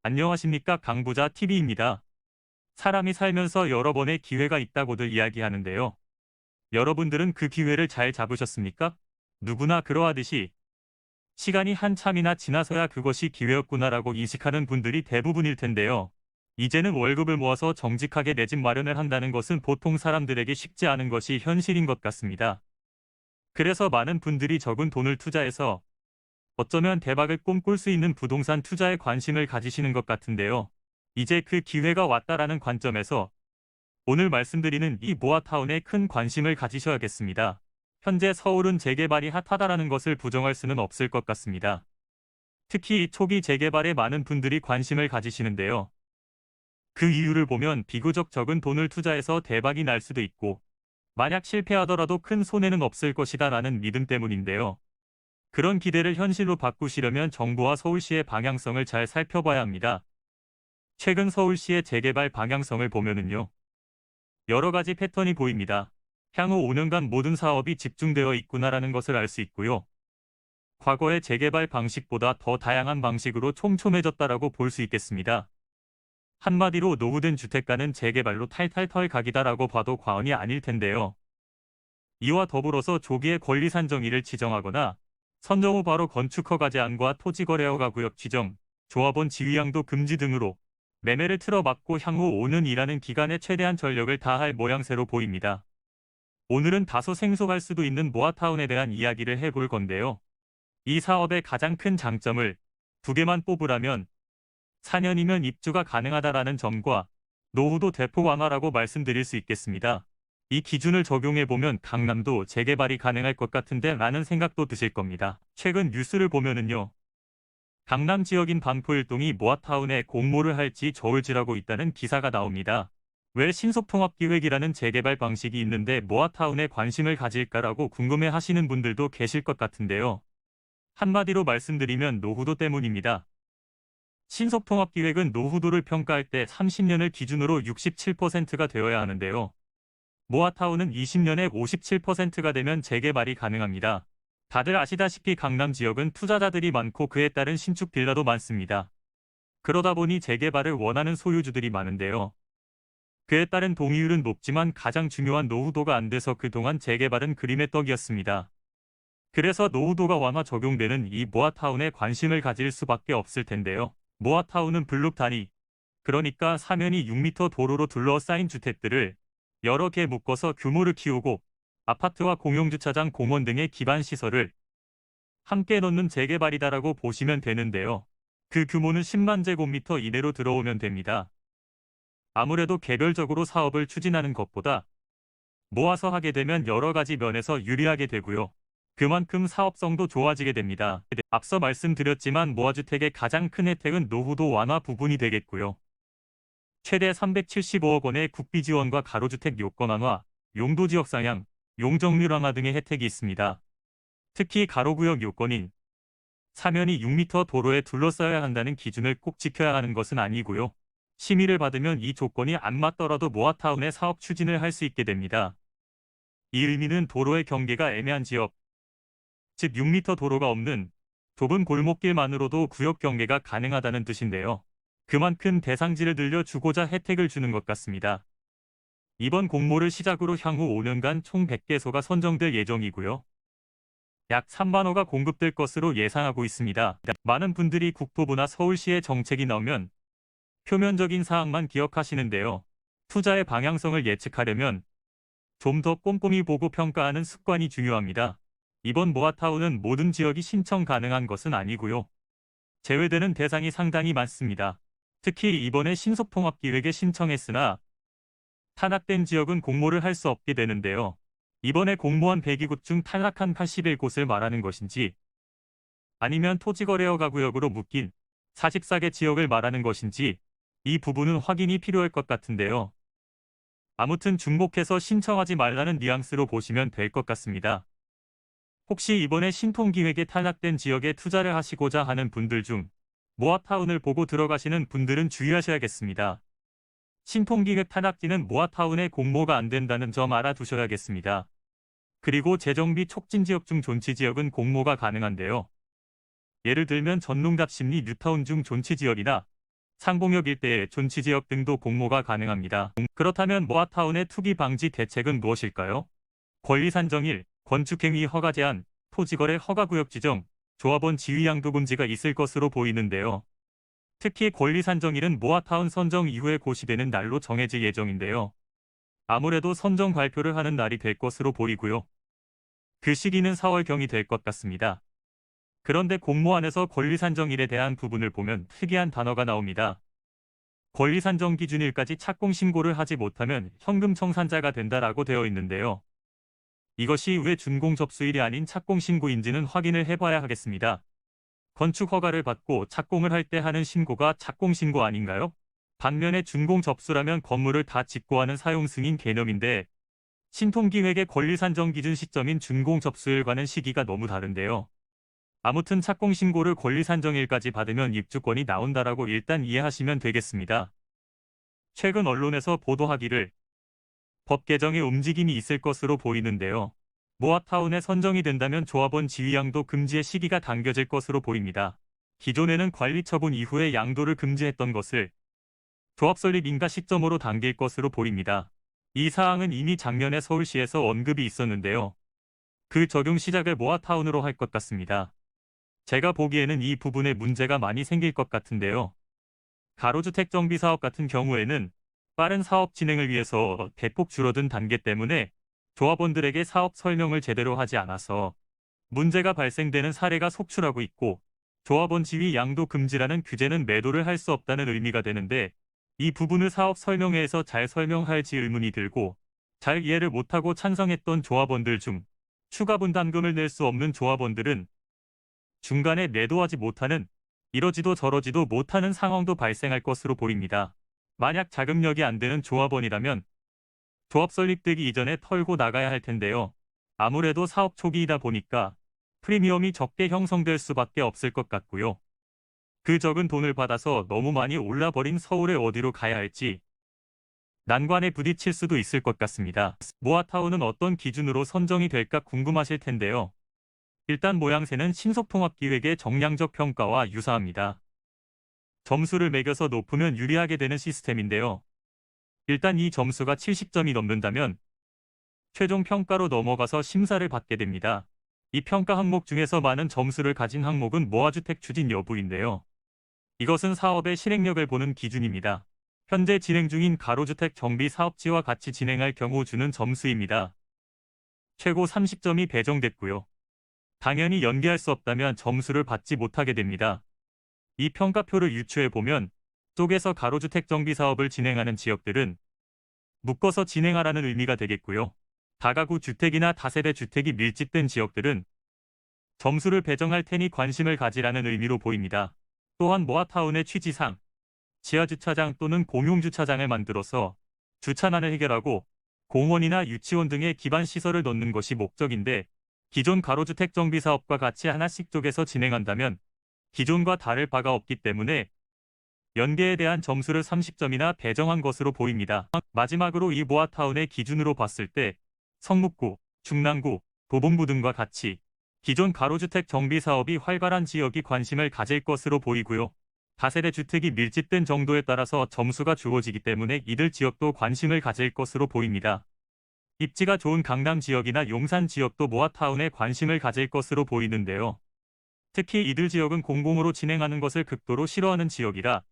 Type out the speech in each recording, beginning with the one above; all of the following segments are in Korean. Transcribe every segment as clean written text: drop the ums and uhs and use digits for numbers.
안녕하십니까, 강부자 TV입니다. 사람이 살면서 여러 번의 기회가 있다고들 이야기하는데요. 여러분들은 그 기회를 잘 잡으셨습니까? 누구나 그러하듯이 시간이 한참이나 지나서야 그것이 기회였구나라고 인식하는 분들이 대부분일 텐데요. 이제는 월급을 모아서 정직하게 내 집 마련을 한다는 것은 보통 사람들에게 쉽지 않은 것이 현실인 것 같습니다. 그래서 많은 분들이 적은 돈을 투자해서 어쩌면 대박을 꿈꿀 수 있는 부동산 투자에 관심을 가지시는 것 같은데요. 이제 그 기회가 왔다라는 관점에서 오늘 말씀드리는 이 모아타운에 큰 관심을 가지셔야겠습니다. 현재 서울은 재개발이 핫하다라는 것을 부정할 수는 없을 것 같습니다. 특히 초기 재개발에 많은 분들이 관심을 가지시는데요. 그 이유를 보면 비교적 적은 돈을 투자해서 대박이 날 수도 있고 만약 실패하더라도 큰 손해는 없을 것이다 라는 믿음 때문인데요. 그런 기대를 현실로 바꾸시려면 정부와 서울시의 방향성을 잘 살펴봐야 합니다. 최근 서울시의 재개발 방향성을 보면은요. 여러 가지 패턴이 보입니다. 향후 5년간 모든 사업이 집중되어 있구나라는 것을 알 수 있고요. 과거의 재개발 방식보다 더 다양한 방식으로 촘촘해졌다라고 볼 수 있겠습니다. 한마디로 노후된 주택가는 재개발로 탈탈 각이다라고 봐도 과언이 아닐 텐데요. 이와 더불어서 조기에 권리 산정일을 지정하거나 선정 후 바로 건축허가 제한과 토지거래허가 구역 지정, 조합원 지위양도 금지 등으로 매매를 틀어막고 향후 5년 이라는 기간에 최대한 전력을 다할 모양새로 보입니다. 오늘은 다소 생소할 수도 있는 모아타운에 대한 이야기를 해볼 건데요. 이 사업의 가장 큰 장점을 두 개만 뽑으라면 4년이면 입주가 가능하다라는 점과 노후도 대폭 완화라고 말씀드릴 수 있겠습니다. 이 기준을 적용해보면 강남도 재개발이 가능할 것 같은데 라는 생각도 드실 겁니다. 최근 뉴스를 보면은요. 강남 지역인 반포일동이 모아타운에 공모를 할지 저울질하고 있다는 기사가 나옵니다. 왜 신속통합기획이라는 재개발 방식이 있는데 모아타운에 관심을 가질까라고 궁금해 하시는 분들도 계실 것 같은데요. 한마디로 말씀드리면 노후도 때문입니다. 신속통합기획은 노후도를 평가할 때 30년을 기준으로 67%가 되어야 하는데요. 모아타운은 20년에 57%가 되면 재개발이 가능합니다. 다들 아시다시피 강남 지역은 투자자들이 많고 그에 따른 신축 빌라도 많습니다. 그러다 보니 재개발을 원하는 소유주들이 많은데요. 그에 따른 동의율은 높지만 가장 중요한 노후도가 안 돼서 그동안 재개발은 그림의 떡이었습니다. 그래서 노후도가 완화 적용되는 이 모아타운에 관심을 가질 수밖에 없을 텐데요. 모아타운은 블록 단위, 그러니까 사면이 6m 도로로 둘러싸인 주택들을 여러 개 묶어서 규모를 키우고 아파트와 공용주차장, 공원 등의 기반 시설을 함께 넣는 재개발이다라고 보시면 되는데요. 그 규모는 10만 제곱미터 이내로 들어오면 됩니다. 아무래도 개별적으로 사업을 추진하는 것보다 모아서 하게 되면 여러 가지 면에서 유리하게 되고요. 그만큼 사업성도 좋아지게 됩니다. 앞서 말씀드렸지만 모아주택의 가장 큰 혜택은 노후도 완화 부분이 되겠고요. 최대 375억 원의 국비 지원과 가로주택 요건 완화, 용도지역 상향, 용적률 완화 등의 혜택이 있습니다. 특히 가로구역 요건인 사면이 6m 도로에 둘러싸여야 한다는 기준을 꼭 지켜야 하는 것은 아니고요. 심의를 받으면 이 조건이 안 맞더라도 모아타운의 사업 추진을 할 수 있게 됩니다. 이 의미는 도로의 경계가 애매한 지역, 즉 6m 도로가 없는 좁은 골목길만으로도 구역 경계가 가능하다는 뜻인데요. 그만큼 대상지를 늘려주고자 혜택을 주는 것 같습니다. 이번 공모를 시작으로 향후 5년간 총 100개소가 선정될 예정이고요. 약 3만 호가 공급될 것으로 예상하고 있습니다. 많은 분들이 국토부나 서울시의 정책이 나오면 표면적인 사항만 기억하시는데요. 투자의 방향성을 예측하려면 좀 더 꼼꼼히 보고 평가하는 습관이 중요합니다. 이번 모아타운은 모든 지역이 신청 가능한 것은 아니고요. 제외되는 대상이 상당히 많습니다. 특히 이번에 신속통합기획에 신청했으나 탄압된 지역은 공모를 할 수 없게 되는데요. 이번에 공모한 102곳 중 탈락한 81곳을 말하는 것인지 아니면 토지거래허가 구역으로 묶인 44개 지역을 말하는 것인지 이 부분은 확인이 필요할 것 같은데요. 아무튼 중복해서 신청하지 말라는 뉘앙스로 보시면 될 것 같습니다. 혹시 이번에 신통기획에 탈락된 지역에 투자를 하시고자 하는 분들 중 모아타운을 보고 들어가시는 분들은 주의하셔야겠습니다. 신통기획 탈락지는 모아타운에 공모가 안 된다는 점 알아두셔야겠습니다. 그리고 재정비 촉진지역 중 존치지역은 공모가 가능한데요. 예를 들면 전농답 심리 뉴타운 중 존치지역이나 상봉역 일대의 존치지역 등도 공모가 가능합니다. 그렇다면 모아타운의 투기 방지 대책은 무엇일까요? 권리 산정 1. 건축행위 허가 제한, 토지거래 허가구역 지정, 조합원 지위 양도 금지가 있을 것으로 보이는데요. 특히 권리 산정 1은 모아타운 선정 이후에 고시되는 날로 정해질 예정인데요. 아무래도 선정 발표를 하는 날이 될 것으로 보이고요. 그 시기는 4월경이 될 것 같습니다. 그런데 공모안에서 권리 산정 1에 대한 부분을 보면 특이한 단어가 나옵니다. 권리 산정 기준일까지 착공 신고를 하지 못하면 현금 청산자가 된다라고 되어 있는데요. 이것이 왜 준공 접수일이 아닌 착공 신고인지는 확인을 해봐야 하겠습니다. 건축 허가를 받고 착공을 할 때 하는 신고가 착공 신고 아닌가요? 반면에 준공 접수라면 건물을 다 짓고 하는 사용 승인 개념인데 신통기획의 권리 산정 기준 시점인 준공 접수일과는 시기가 너무 다른데요. 아무튼 착공 신고를 권리 산정일까지 받으면 입주권이 나온다라고 일단 이해하시면 되겠습니다. 최근 언론에서 보도하기를 법 개정의 움직임이 있을 것으로 보이는데요. 모아타운에 선정이 된다면 조합원 지위 양도 금지의 시기가 당겨질 것으로 보입니다. 기존에는 관리 처분 이후에 양도를 금지했던 것을 조합 설립 인가 시점으로 당길 것으로 보입니다. 이 사항은 이미 작년에 서울시에서 언급이 있었는데요. 그 적용 시작을 모아타운으로 할 것 같습니다. 제가 보기에는 이 부분에 문제가 많이 생길 것 같은데요. 가로주택 정비 사업 같은 경우에는 빠른 사업 진행을 위해서 대폭 줄어든 단계 때문에 조합원들에게 사업 설명을 제대로 하지 않아서 문제가 발생되는 사례가 속출하고 있고 조합원 지위 양도 금지라는 규제는 매도를 할 수 없다는 의미가 되는데 이 부분을 사업 설명회에서 잘 설명할지 의문이 들고 잘 이해를 못하고 찬성했던 조합원들 중 추가 분담금을 낼 수 없는 조합원들은 중간에 매도하지 못하는 이러지도 저러지도 못하는 상황도 발생할 것으로 보입니다. 만약 자금력이 안 되는 조합원이라면 조합 설립되기 이전에 털고 나가야 할 텐데요. 아무래도 사업 초기이다 보니까 프리미엄이 적게 형성될 수밖에 없을 것 같고요. 그 적은 돈을 받아서 너무 많이 올라버린 서울에 어디로 가야 할지 난관에 부딪힐 수도 있을 것 같습니다. 모아타운은 어떤 기준으로 선정이 될까 궁금하실 텐데요. 일단 모양새는 신속통합기획의 정량적 평가와 유사합니다. 점수를 매겨서 높으면 유리하게 되는 시스템인데요. 일단 이 점수가 70점이 넘는다면 최종 평가로 넘어가서 심사를 받게 됩니다. 이 평가 항목 중에서 많은 점수를 가진 항목은 모아주택 추진 여부인데요. 이것은 사업의 실행력을 보는 기준입니다. 현재 진행 중인 가로주택 정비 사업지와 같이 진행할 경우 주는 점수입니다. 최고 30점이 배정됐고요. 당연히 연기할 수 없다면 점수를 받지 못하게 됩니다. 이 평가표를 유추해보면 쪽에서 가로주택 정비 사업을 진행하는 지역들은 묶어서 진행하라는 의미가 되겠고요. 다가구 주택이나 다세대 주택이 밀집된 지역들은 점수를 배정할 테니 관심을 가지라는 의미로 보입니다. 또한 모아타운의 취지상 지하주차장 또는 공용주차장을 만들어서 주차난을 해결하고 공원이나 유치원 등의 기반 시설을 넣는 것이 목적인데 기존 가로주택 정비 사업과 같이 하나씩 쪼개서 진행한다면 기존과 다를 바가 없기 때문에 연계에 대한 점수를 30점이나 배정한 것으로 보입니다. 마지막으로 이 모아타운의 기준으로 봤을 때 성북구, 중랑구, 도봉구 등과 같이 기존 가로주택 정비 사업이 활발한 지역이 관심을 가질 것으로 보이고요. 다세대 주택이 밀집된 정도에 따라서 점수가 주어지기 때문에 이들 지역도 관심을 가질 것으로 보입니다. 입지가 좋은 강남 지역이나 용산 지역도 모아타운에 관심을 가질 것으로 보이는데요. 특히 이들 지역은 공공으로 진행하는 것을 극도로 싫어하는 지역이라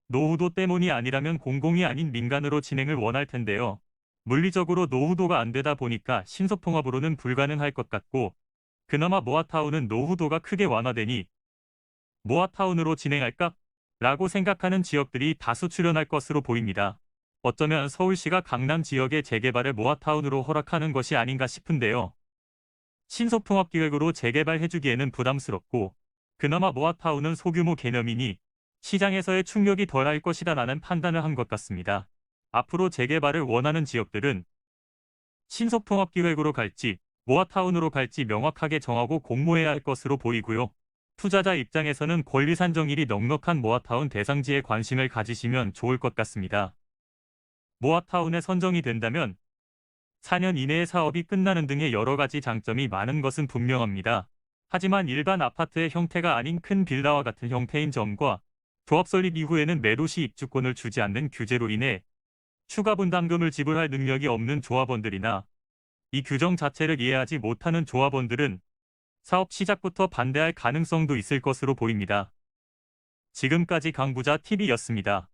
노후도 때문이 아니라면 공공이 아닌 민간으로 진행을 원할 텐데요. 물리적으로 노후도가 안 되다 보니까 신속통합으로는 불가능할 것 같고 그나마 모아타운은 노후도가 크게 완화되니 모아타운으로 진행할까? 라고 생각하는 지역들이 다수 출현할 것으로 보입니다. 어쩌면 서울시가 강남 지역의 재개발을 모아타운으로 허락하는 것이 아닌가 싶은데요. 신속통합기획으로 재개발해주기에는 부담스럽고 그나마 모아타운은 소규모 개념이니 시장에서의 충격이 덜할 것이다 라는 판단을 한 것 같습니다. 앞으로 재개발을 원하는 지역들은 신속통합기획으로 갈지 모아타운으로 갈지 명확하게 정하고 공모해야 할 것으로 보이고요. 투자자 입장에서는 권리 산정일이 넉넉한 모아타운 대상지에 관심을 가지시면 좋을 것 같습니다. 모아타운에 선정이 된다면 4년 이내에 사업이 끝나는 등의 여러 가지 장점이 많은 것은 분명합니다. 하지만 일반 아파트의 형태가 아닌 큰 빌라와 같은 형태인 점과 조합 설립 이후에는 매도 시 입주권을 주지 않는 규제로 인해 추가 분담금을 지불할 능력이 없는 조합원들이나 이 규정 자체를 이해하지 못하는 조합원들은 사업 시작부터 반대할 가능성도 있을 것으로 보입니다. 지금까지 강부자 TV였습니다.